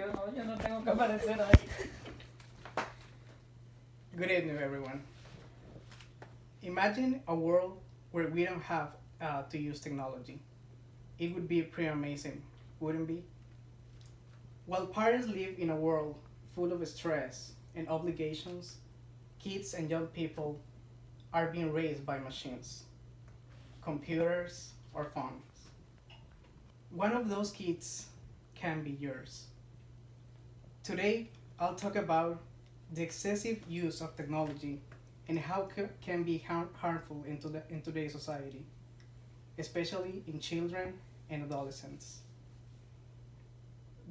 yo no tengo que aparecer ahí. Good evening, everyone. Imagine a world where we don't have to use technology. It would be pretty amazing, wouldn't it be? While parents live in a world full of stress and obligations, kids and young people are being raised by machines, computers, or phones. One of those kids can be yours. Today, I'll talk about the excessive use of technology and how it can be harmful in today's society, especially in children and adolescents.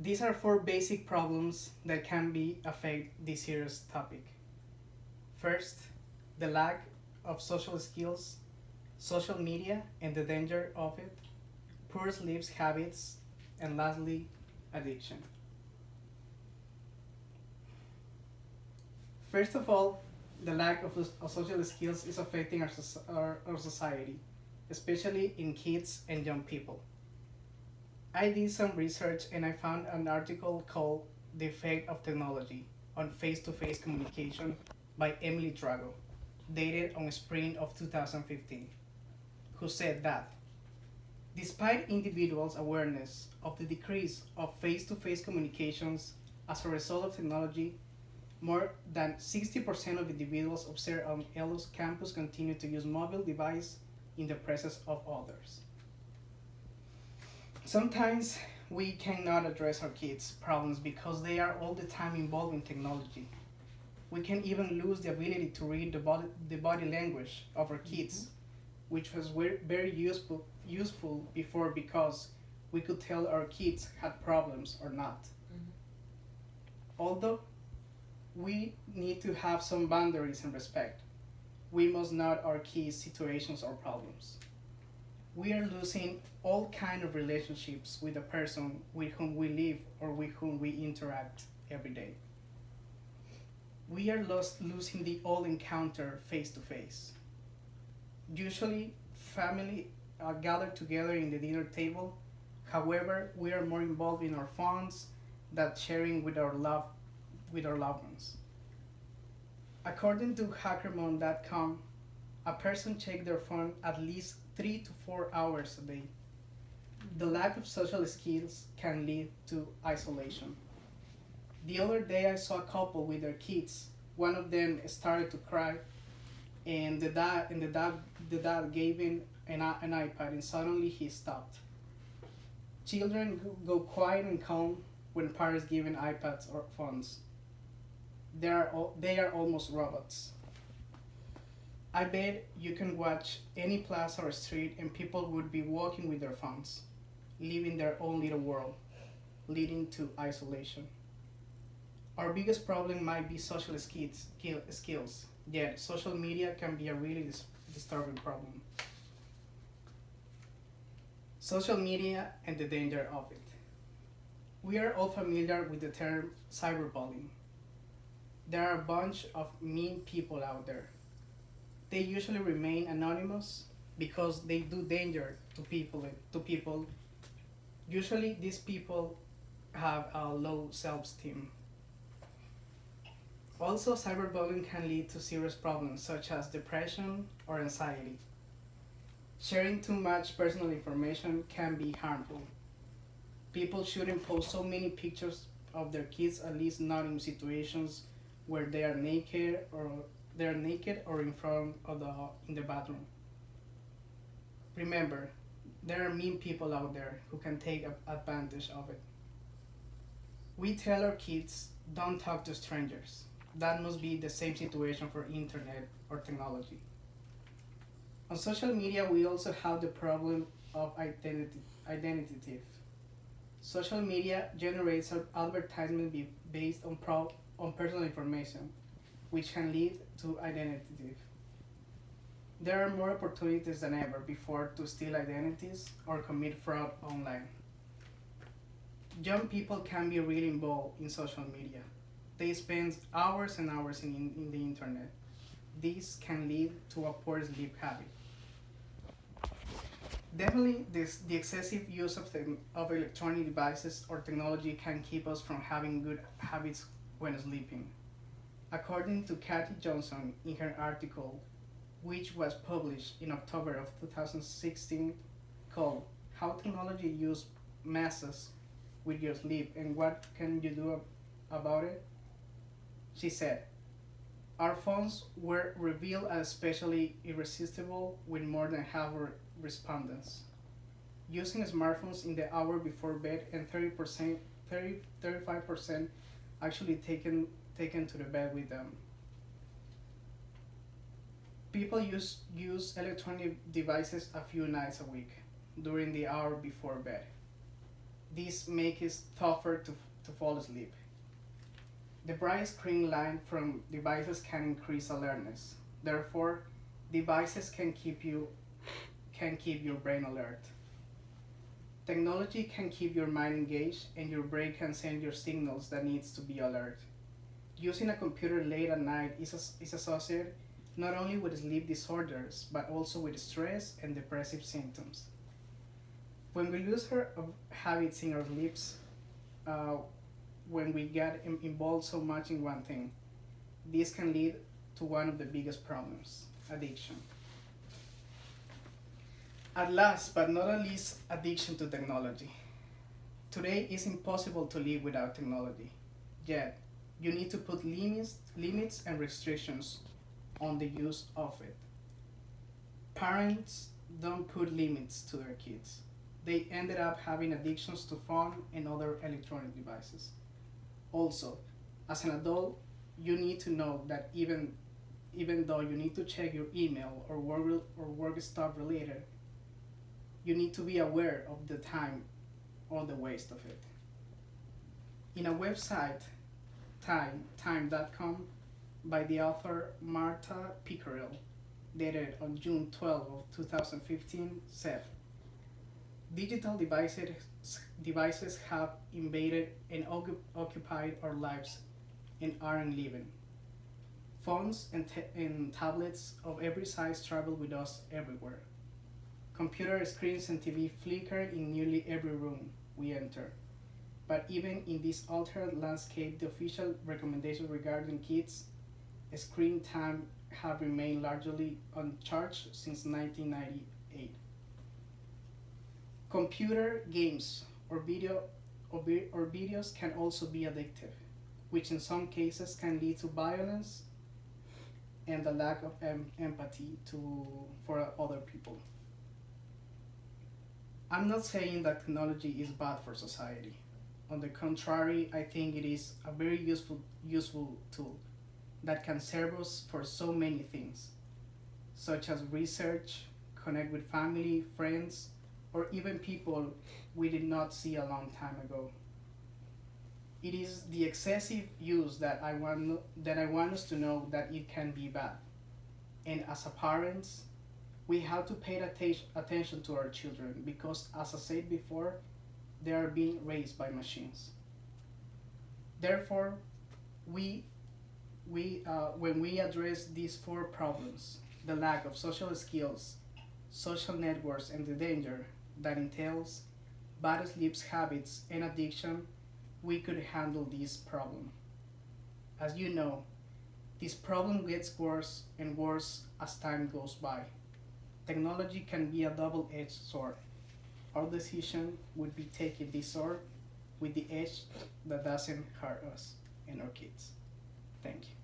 These are four basic problems that can be affect this serious topic. First, the lack of social skills, social media and the danger of it, poor sleep habits, and lastly, addiction. First of all, the lack of social skills is affecting our society, especially in kids and young people. I did some research and I found an article called The Effect of Technology on Face to Face Communication by Emily Drago, dated on spring of 2015, who said that despite individuals' awareness of the decrease of face to face communications as a result of technology, more than 60% of individuals observed on ELU's campus continue to use mobile device in the presence of others. Sometimes we cannot address our kids' problems because they are all the time involved in technology. We can even lose the ability to read the body language of our kids, which was very useful before because we could tell our kids had problems or not. Although we need to have some boundaries and respect, we must not our kids' situations or problems. We are losing all kind of relationships with the person with whom we live or with whom we interact every day. We are losing the all encounter face to face. Usually, family gather together in the dinner table. However, we are more involved in our phones than sharing with our loved ones. According to hackermon.com, a person checks their phone at least 3 to 4 hours a day. The lack of social skills can lead to isolation. The other day, I saw a couple with their kids. One of them started to cry, and the dad gave him an iPad, and suddenly he stopped. Children go quiet and calm when parents give them iPads or phones. They are almost robots. I bet you can watch any plaza or street and people would be walking with their phones, living their own little world, leading to isolation. Our biggest problem might be social skills, yet social media can be a really disturbing problem. Social media and the danger of it. We are all familiar with the term cyberbullying. There are a bunch of mean people out there. They usually remain anonymous because they do danger to people. Usually these people have a low self-esteem. Also, cyberbullying can lead to serious problems such as depression or anxiety. Sharing too much personal information can be harmful. People shouldn't post so many pictures of their kids, at least not in situations where they are naked or in front of the bathroom. Remember, there are mean people out there who can take advantage of it. We tell our kids don't talk to strangers. That must be the same situation for internet or technology. On social media, we also have the problem of identity thief. Social media generates an advertisement based on personal information, which can lead to identity thief. There are more opportunities than ever before to steal identities or commit fraud online. Young people can be really involved in social media. They spend hours and hours in the internet. This can lead to a poor sleep habit. Definitely, the excessive use of electronic devices or technology can keep us from having good habits when sleeping. According to Kathy Johnson in her article, which was published in October of 2016, called "How Technology Use Messes with Your Sleep and What Can You Do About It?" She said, "Our phones were revealed as especially irresistible with more than half our respondents using smartphones in the hour before bed, and 30%, 35% actually taken to the bed with them. People use electronic devices a few nights a week during the hour before bed. This makes it tougher to fall asleep. The bright screen light from devices can increase alertness. Therefore, devices can keep your brain alert. Technology can keep your mind engaged, and your brain can send your signals that needs to be alert. Using a computer late at night is associated not only with sleep disorders but also with stress and depressive symptoms. When we lose our habits in our sleeps, uh, when we get involved so much in one thing, this can lead to one of the biggest problems: addiction. At last but not least, addiction to technology. Today it's impossible to live without technology. Yet, you need to put limits and restrictions on the use of it. Parents don't put limits to their kids. They ended up having addictions to phone and other electronic devices. Also, as an adult, you need to know that even though you need to check your email or work stuff related, you need to be aware of the time or the waste of it. In a website, time.com, by the author Marta Pickerel, dated on June 12 of 2015, said, "Digital devices have invaded and occupied our lives and aren't living. Phones and tablets of every size travel with us everywhere. Computer screens and TV flicker in nearly every room we enter. But even in this altered landscape, the official recommendations regarding kids' screen time have remained largely uncharged since 1998. Computer games or videos can also be addictive, which in some cases can lead to violence and the lack of empathy for other people." I'm not saying that technology is bad for society. On the contrary, I think it is a very useful tool that can serve us for so many things, such as research, connect with family, friends, or even people we did not see a long time ago. It is the excessive use that I want us to know that it can be bad. And as a parents, we have to pay attention to our children because, as I said before, they are being raised by machines. Therefore, we when we address these four problems: the lack of social skills, social networks, and the danger that entails bad sleep habits and addiction, we could handle this problem. As you know, this problem gets worse and worse as time goes by. Technology can be a double-edged sword. Our decision would be taking this sword with the edge that doesn't hurt us and our kids. Thank you.